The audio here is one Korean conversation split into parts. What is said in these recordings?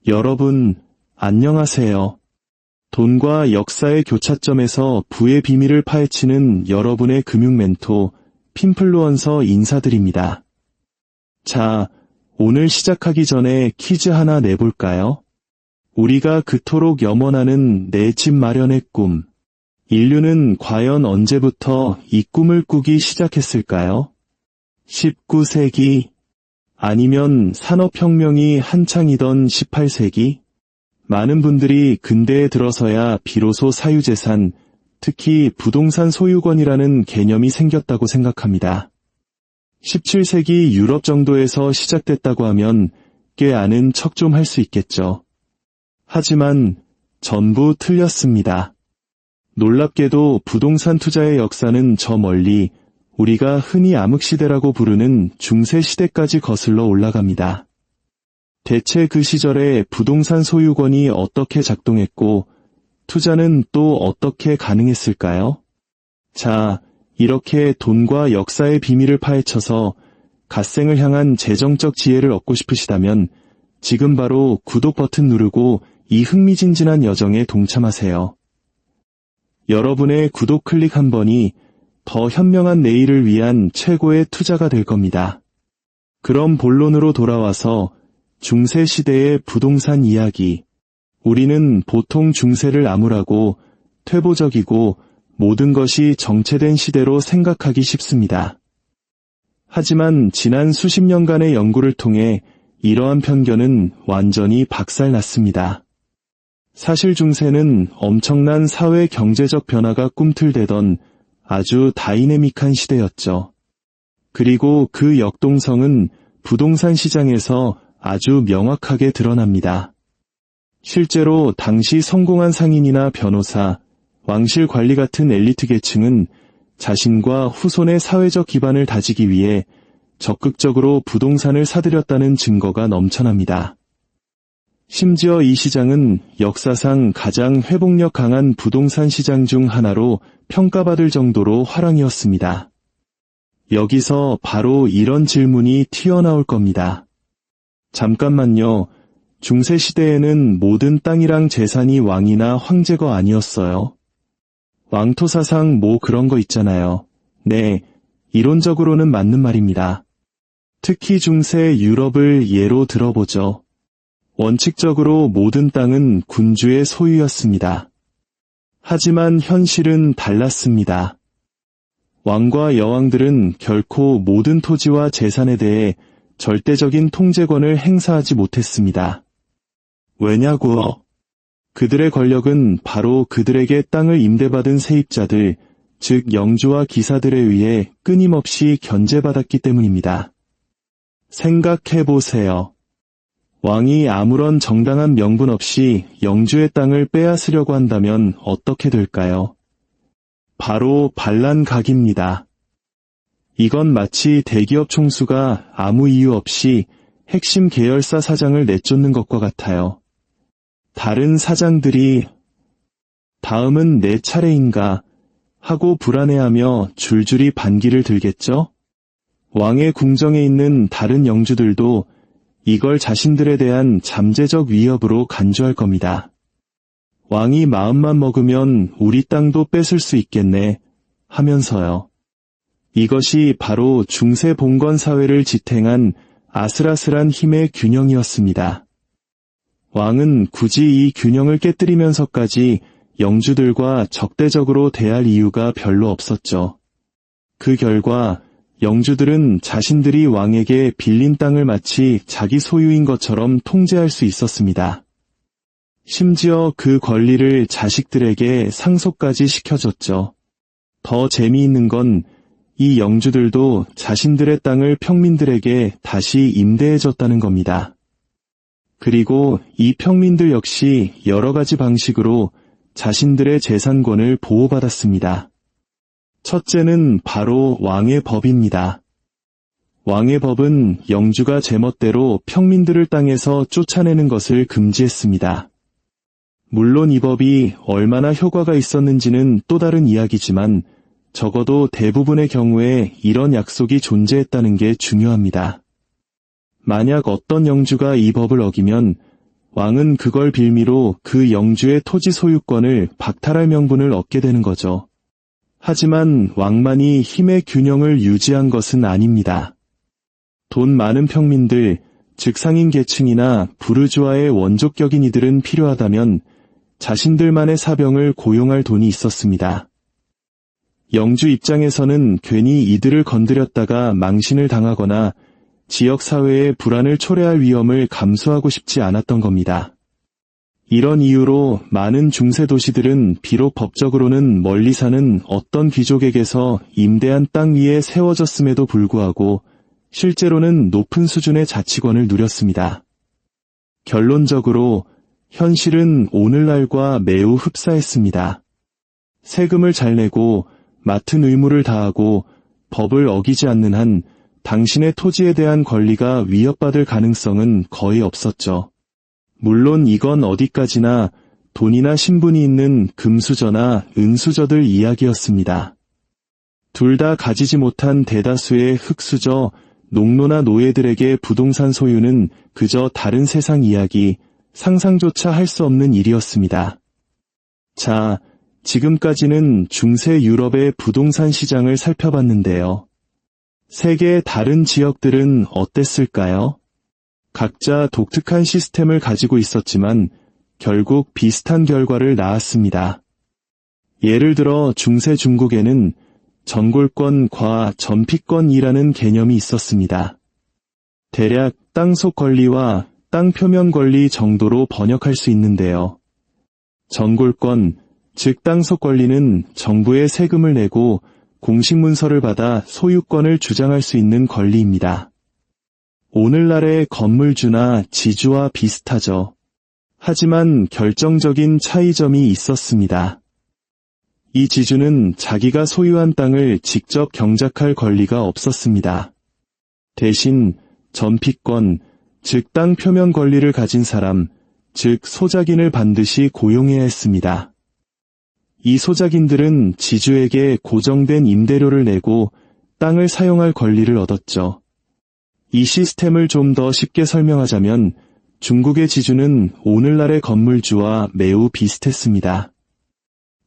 여러분, 안녕하세요. 돈과 역사의 교차점에서 부의 비밀을 파헤치는 여러분의 금융 멘토, 핀플루언서 인사드립니다. 자, 오늘 시작하기 전에 퀴즈 하나 내볼까요? 우리가 그토록 염원하는 내 집 마련의 꿈. 인류는 과연 언제부터 이 꿈을 꾸기 시작했을까요? 19세기? 아니면 산업혁명이 한창이던 18세기? 많은 분들이 근대에 들어서야 비로소 사유재산, 특히 부동산 소유권이라는 개념이 생겼다고 생각합니다. 17세기 유럽 정도에서 시작됐다고 하면 꽤 아는 척 좀 할 수 있겠죠. 하지만 전부 틀렸습니다. 놀랍게도 부동산 투자의 역사는 저 멀리 우리가 흔히 암흑시대라고 부르는 중세시대까지 거슬러 올라갑니다. 대체 그 시절에 부동산 소유권이 어떻게 작동했고 투자는 또 어떻게 가능했을까요? 자, 이렇게 돈과 역사의 비밀을 파헤쳐서 갓생을 향한 재정적 지혜를 얻고 싶으시다면 지금 바로 구독 버튼 누르고 이 흥미진진한 여정에 동참하세요. 여러분의 구독 클릭 한 번이 더 현명한 내일을 위한 최고의 투자가 될 겁니다. 그럼 본론으로 돌아와서 중세시대의 부동산 이야기. 우리는 보통 중세를 암울하고 퇴보적이고 모든 것이 정체된 시대로 생각하기 쉽습니다. 하지만 지난 수십 년간의 연구를 통해 이러한 편견은 완전히 박살났습니다. 사실 중세는 엄청난 사회 경제적 변화가 꿈틀대던 아주 다이내믹한 시대였죠. 그리고 그 역동성은 부동산 시장에서 아주 명확하게 드러납니다. 실제로 당시 성공한 상인이나 변호사, 왕실 관리 같은 엘리트 계층은 자신과 후손의 사회적 기반을 다지기 위해 적극적으로 부동산을 사들였다는 증거가 넘쳐납니다. 심지어 이 시장은 역사상 가장 회복력 강한 부동산 시장 중 하나로 평가받을 정도로 화랑이었습니다. 여기서 바로 이런 질문이 튀어나올 겁니다. 잠깐만요. 중세시대에는 모든 땅이랑 재산이 왕이나 황제가 아니었어요. 왕토사상 뭐 그런 거 있잖아요. 네, 이론적으로는 맞는 말입니다. 특히 중세 유럽을 예로 들어보죠. 원칙적으로 모든 땅은 군주의 소유였습니다. 하지만 현실은 달랐습니다. 왕과 여왕들은 결코 모든 토지와 재산에 대해 절대적인 통제권을 행사하지 못했습니다. 왜냐고요? 그들의 권력은 바로 그들에게 땅을 임대받은 세입자들, 즉 영주와 기사들에 의해 끊임없이 견제받았기 때문입니다. 생각해보세요. 왕이 아무런 정당한 명분 없이 영주의 땅을 빼앗으려고 한다면 어떻게 될까요? 바로 반란각입니다. 이건 마치 대기업 총수가 아무 이유 없이 핵심 계열사 사장을 내쫓는 것과 같아요. 다른 사장들이 다음은 내 차례인가 하고 불안해하며 줄줄이 반기를 들겠죠? 왕의 궁정에 있는 다른 영주들도 이걸 자신들에 대한 잠재적 위협으로 간주할 겁니다. 왕이 마음만 먹으면 우리 땅도 뺏을 수 있겠네 하면서요. 이것이 바로 중세 봉건 사회를 지탱한 아슬아슬한 힘의 균형이었습니다. 왕은 굳이 이 균형을 깨뜨리면서까지 영주들과 적대적으로 대할 이유가 별로 없었죠. 그 결과 영주들은 자신들이 왕에게 빌린 땅을 마치 자기 소유인 것처럼 통제할 수 있었습니다. 심지어 그 권리를 자식들에게 상속까지 시켜줬죠. 더 재미있는 건 이 영주들도 자신들의 땅을 평민들에게 다시 임대해줬다는 겁니다. 그리고 이 평민들 역시 여러 가지 방식으로 자신들의 재산권을 보호받았습니다. 첫째는 바로 왕의 법입니다. 왕의 법은 영주가 제멋대로 평민들을 땅에서 쫓아내는 것을 금지했습니다. 물론 이 법이 얼마나 효과가 있었는지는 또 다른 이야기지만 적어도 대부분의 경우에 이런 약속이 존재했다는 게 중요합니다. 만약 어떤 영주가 이 법을 어기면 왕은 그걸 빌미로 그 영주의 토지 소유권을 박탈할 명분을 얻게 되는 거죠. 하지만 왕만이 힘의 균형을 유지한 것은 아닙니다. 돈 많은 평민들, 즉 상인 계층이나 부르주아의 원족격인 이들은 필요하다면 자신들만의 사병을 고용할 돈이 있었습니다. 영주 입장에서는 괜히 이들을 건드렸다가 망신을 당하거나 지역사회의 불안을 초래할 위험을 감수하고 싶지 않았던 겁니다. 이런 이유로 많은 중세 도시들은 비록 법적으로는 멀리 사는 어떤 귀족에게서 임대한 땅 위에 세워졌음에도 불구하고 실제로는 높은 수준의 자치권을 누렸습니다. 결론적으로 현실은 오늘날과 매우 흡사했습니다. 세금을 잘 내고 맡은 의무를 다하고 법을 어기지 않는 한 당신의 토지에 대한 권리가 위협받을 가능성은 거의 없었죠. 물론 이건 어디까지나 돈이나 신분이 있는 금수저나 은수저들 이야기였습니다. 둘 다 가지지 못한 대다수의 흙수저, 농노나 노예들에게 부동산 소유는 그저 다른 세상 이야기, 상상조차 할 수 없는 일이었습니다. 자, 지금까지는 중세 유럽의 부동산 시장을 살펴봤는데요. 세계의 다른 지역들은 어땠을까요? 각자 독특한 시스템을 가지고 있었지만 결국 비슷한 결과를 낳았습니다. 예를 들어 중세 중국에는 전골권과 전피권이라는 개념이 있었습니다. 대략 땅속 권리와 땅 표면 권리 정도로 번역할 수 있는데요. 전골권, 즉 땅속 권리는 정부에 세금을 내고 공식 문서를 받아 소유권을 주장할 수 있는 권리입니다. 오늘날의 건물주나 지주와 비슷하죠. 하지만 결정적인 차이점이 있었습니다. 이 지주는 자기가 소유한 땅을 직접 경작할 권리가 없었습니다. 대신 전피권, 즉 땅 표면 권리를 가진 사람, 즉 소작인을 반드시 고용해야 했습니다. 이 소작인들은 지주에게 고정된 임대료를 내고 땅을 사용할 권리를 얻었죠. 이 시스템을 좀 더 쉽게 설명하자면 중국의 지주는 오늘날의 건물주와 매우 비슷했습니다.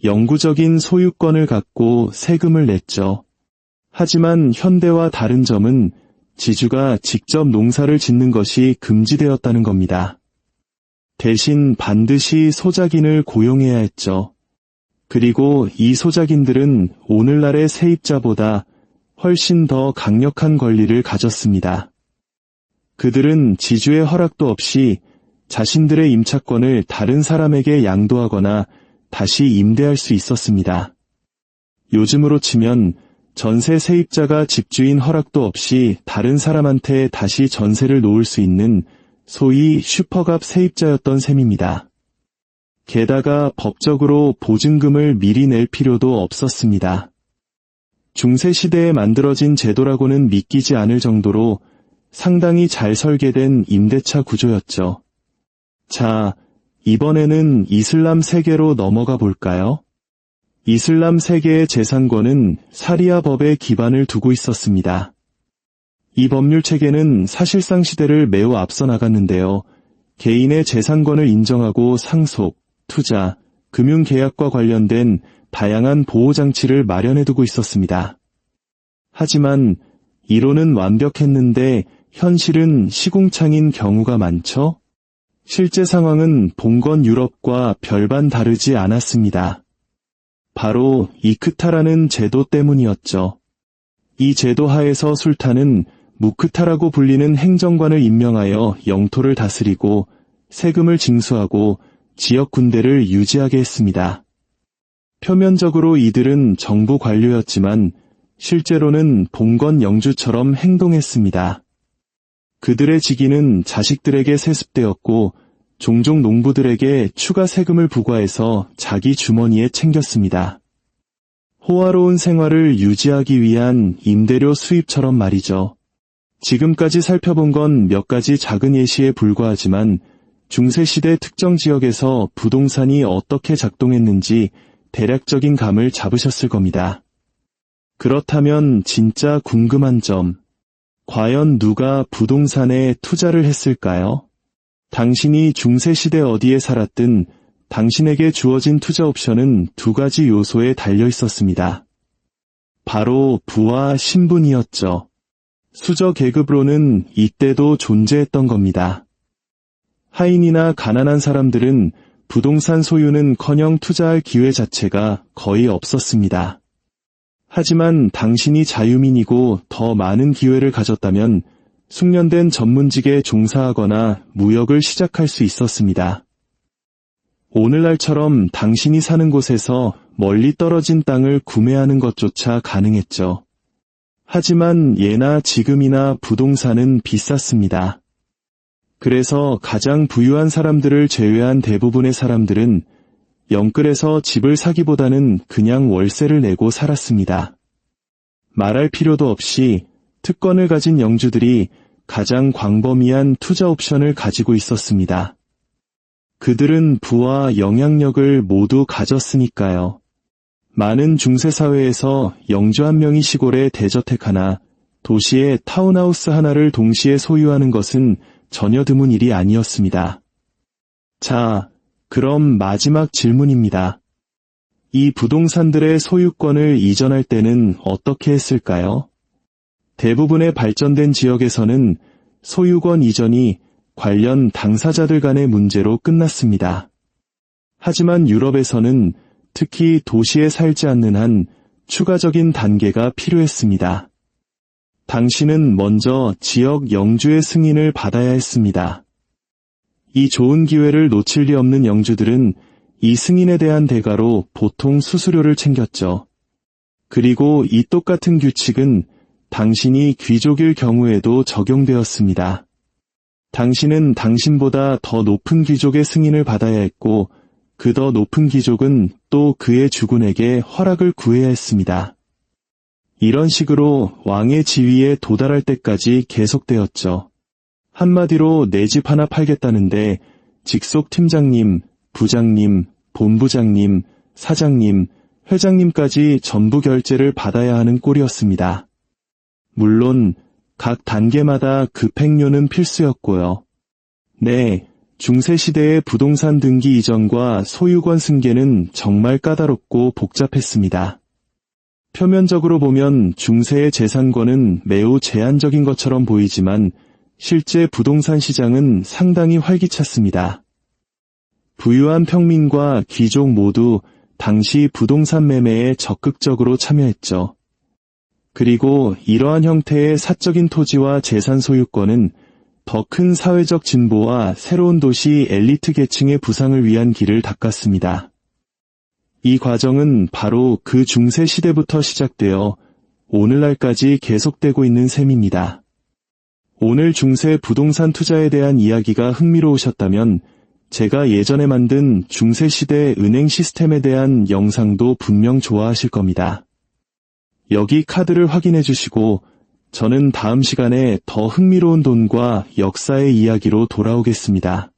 영구적인 소유권을 갖고 세금을 냈죠. 하지만 현대와 다른 점은 지주가 직접 농사를 짓는 것이 금지되었다는 겁니다. 대신 반드시 소작인을 고용해야 했죠. 그리고 이 소작인들은 오늘날의 세입자보다 훨씬 더 강력한 권리를 가졌습니다. 그들은 지주의 허락도 없이 자신들의 임차권을 다른 사람에게 양도하거나 다시 임대할 수 있었습니다. 요즘으로 치면 전세 세입자가 집주인 허락도 없이 다른 사람한테 다시 전세를 놓을 수 있는 소위 슈퍼갑 세입자였던 셈입니다. 게다가 법적으로 보증금을 미리 낼 필요도 없었습니다. 중세시대에 만들어진 제도라고는 믿기지 않을 정도로 상당히 잘 설계된 임대차 구조였죠. 자, 이번에는 이슬람 세계로 넘어가 볼까요? 이슬람 세계의 재산권은 사리아 법에 기반을 두고 있었습니다. 이 법률 체계는 사실상 시대를 매우 앞서 나갔는데요. 개인의 재산권을 인정하고 상속, 투자, 금융계약과 관련된 다양한 보호장치를 마련해두고 있었습니다. 하지만 이론은 완벽했는데 현실은 시궁창인 경우가 많죠? 실제 상황은 봉건 유럽과 별반 다르지 않았습니다. 바로 이크타라는 제도 때문이었죠. 이 제도 하에서 술탄은 무크타라고 불리는 행정관을 임명하여 영토를 다스리고 세금을 징수하고 지역 군대를 유지하게 했습니다. 표면적으로 이들은 정부 관료였지만 실제로는 봉건 영주처럼 행동했습니다. 그들의 직위는 자식들에게 세습되었고 종종 농부들에게 추가 세금을 부과해서 자기 주머니에 챙겼습니다. 호화로운 생활을 유지하기 위한 임대료 수입처럼 말이죠. 지금까지 살펴본 건 몇 가지 작은 예시에 불과하지만 중세시대 특정 지역에서 부동산이 어떻게 작동했는지 대략적인 감을 잡으셨을 겁니다. 그렇다면 진짜 궁금한 점, 과연 누가 부동산에 투자를 했을까요? 당신이 중세시대 어디에 살았든 당신에게 주어진 투자 옵션은 두 가지 요소에 달려 있었습니다. 바로 부와 신분이었죠. 수저 계급으로는 이때도 존재했던 겁니다. 하인이나 가난한 사람들은 부동산 소유는커녕 투자할 기회 자체가 거의 없었습니다. 하지만 당신이 자유민이고 더 많은 기회를 가졌다면 숙련된 전문직에 종사하거나 무역을 시작할 수 있었습니다. 오늘날처럼 당신이 사는 곳에서 멀리 떨어진 땅을 구매하는 것조차 가능했죠. 하지만 예나 지금이나 부동산은 비쌌습니다. 그래서 가장 부유한 사람들을 제외한 대부분의 사람들은 영끌에서 집을 사기보다는 그냥 월세를 내고 살았습니다. 말할 필요도 없이 특권을 가진 영주들이 가장 광범위한 투자 옵션을 가지고 있었습니다. 그들은 부와 영향력을 모두 가졌으니까요. 많은 중세사회에서 영주 한 명이 시골에 대저택 하나, 도시에 타운하우스 하나를 동시에 소유하는 것은 전혀 드문 일이 아니었습니다. 자, 그럼 마지막 질문입니다. 이 부동산들의 소유권을 이전할 때는 어떻게 했을까요? 대부분의 발전된 지역에서는 소유권 이전이 관련 당사자들 간의 문제로 끝났습니다. 하지만 유럽에서는 특히 도시에 살지 않는 한 추가적인 단계가 필요했습니다. 당신은 먼저 지역 영주의 승인을 받아야 했습니다. 이 좋은 기회를 놓칠 리 없는 영주들은 이 승인에 대한 대가로 보통 수수료를 챙겼죠. 그리고 이 똑같은 규칙은 당신이 귀족일 경우에도 적용되었습니다. 당신은 당신보다 더 높은 귀족의 승인을 받아야 했고 그 더 높은 귀족은 또 그의 주군에게 허락을 구해야 했습니다. 이런 식으로 왕의 지위에 도달할 때까지 계속되었죠. 한마디로 내 집 하나 팔겠다는데 직속 팀장님, 부장님, 본부장님, 사장님, 회장님까지 전부 결제를 받아야 하는 꼴이었습니다. 물론 각 단계마다 급행료는 필수였고요. 네, 중세시대의 부동산 등기 이전과 소유권 승계는 정말 까다롭고 복잡했습니다. 표면적으로 보면 중세의 재산권은 매우 제한적인 것처럼 보이지만 실제 부동산 시장은 상당히 활기찼습니다. 부유한 평민과 귀족 모두 당시 부동산 매매에 적극적으로 참여했죠. 그리고 이러한 형태의 사적인 토지와 재산 소유권은 더 큰 사회적 진보와 새로운 도시 엘리트 계층의 부상을 위한 길을 닦았습니다. 이 과정은 바로 그 중세 시대부터 시작되어 오늘날까지 계속되고 있는 셈입니다. 오늘 중세 부동산 투자에 대한 이야기가 흥미로우셨다면 제가 예전에 만든 중세시대 은행 시스템에 대한 영상도 분명 좋아하실 겁니다. 여기 카드를 확인해 주시고 저는 다음 시간에 더 흥미로운 돈과 역사의 이야기로 돌아오겠습니다.